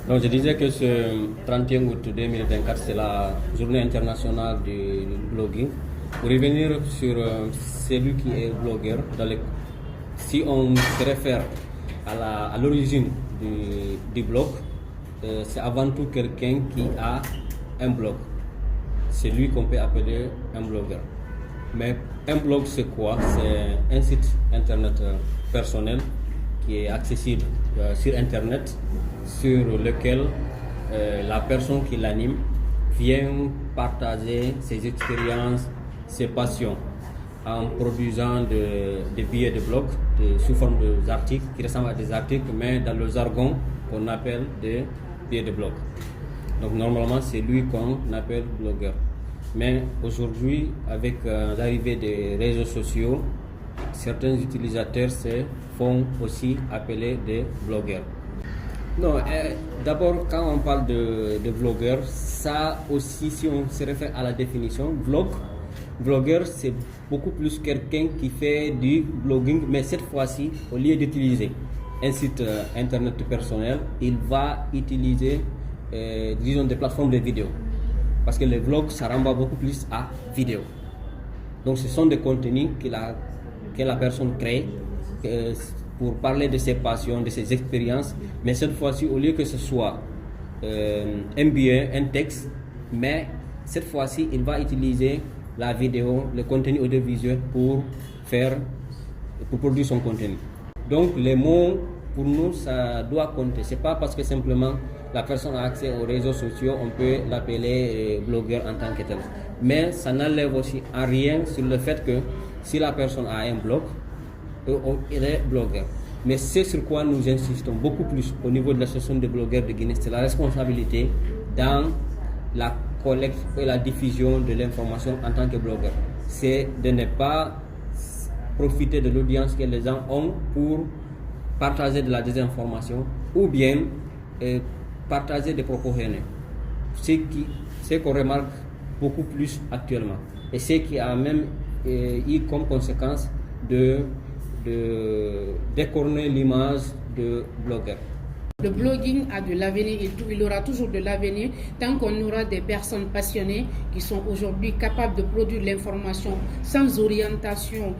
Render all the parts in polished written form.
Donc je disais que ce 31 août 2024, c'est la journée internationale du blogging. Pour revenir sur celui qui est blogueur, si on se réfère à l'origine du blog, c'est avant tout quelqu'un qui a un blog. C'est lui qu'on peut appeler un blogueur. Mais un blog, c'est quoi? C'est un site internet personnel qui est accessible sur internet, sur lequel la personne qui l'anime vient partager ses expériences, ses passions en produisant des billets de blog sous forme d'articles qui ressemblent à des articles, mais dans le jargon qu'on appelle des billets de blog. Donc normalement, c'est lui qu'on appelle blogueur. Mais aujourd'hui, avec l'arrivée des réseaux sociaux, certains utilisateurs se font aussi appeler des blogueurs. Non, d'abord, quand on parle de blogueur, ça aussi, si on se réfère à la définition, blogueur, c'est beaucoup plus quelqu'un qui fait du blogging, mais cette fois-ci, au lieu d'utiliser un site internet personnel, il va utiliser, disons, des plateformes de vidéo. Parce que les vlogs, ça renvoie beaucoup plus à vidéo. Donc, ce sont des contenus que la personne crée pour parler de ses passions, de ses expériences. Mais cette fois-ci, au lieu que ce soit un billet, un texte, mais cette fois-ci, il va utiliser la vidéo, le contenu audiovisuel pour produire son contenu. Donc, les mots, pour nous, ça doit compter. C'est pas parce que simplement la personne a accès aux réseaux sociaux, on peut l'appeler blogueur en tant que tel. Mais ça n'enlève aussi en rien sur le fait que si la personne a un blog, il est blogueur. Mais c'est sur quoi nous insistons beaucoup plus au niveau de l'association des blogueurs de Guinée, c'est la responsabilité dans la collecte et la diffusion de l'information en tant que blogueur. C'est de ne pas profiter de l'audience que les gens ont pour partager de la désinformation ou bien partager des propos haineux. C'est qu'on remarque beaucoup plus actuellement. Et ce qui a même eu comme conséquence de décorner l'image de blogueur. Le blogging a de l'avenir et il aura toujours de l'avenir tant qu'on aura des personnes passionnées qui sont aujourd'hui capables de produire l'information sans orientation.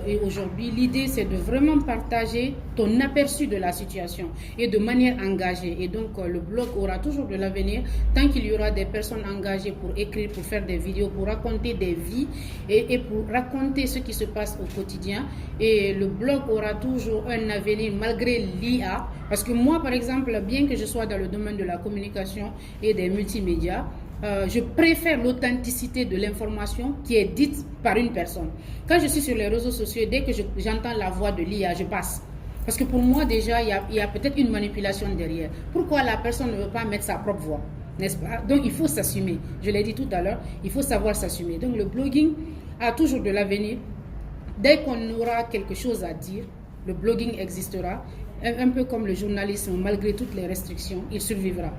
Et aujourd'hui, l'idée, c'est de vraiment partager ton aperçu de la situation et de manière engagée. Et donc, le blog aura toujours de l'avenir tant qu'il y aura des personnes engagées pour écrire, pour faire des vidéos, pour raconter des vies et pour raconter ce qui se passe au quotidien. Et le blog aura toujours un avenir malgré l'IA. Parce que moi, par exemple, bien que je sois dans le domaine de la communication et des multimédias, je préfère l'authenticité de l'information qui est dite par une personne. Quand je suis sur les réseaux sociaux, dès que j'entends la voix de l'IA, je passe. Parce que pour moi, déjà, il y a peut-être une manipulation derrière. Pourquoi la personne ne veut pas mettre sa propre voix, n'est-ce pas? Donc, il faut s'assumer. Je l'ai dit tout à l'heure, il faut savoir s'assumer. Donc, le blogging a toujours de l'avenir. Dès qu'on aura quelque chose à dire, le blogging existera. Un peu comme le journalisme, malgré toutes les restrictions, il survivra.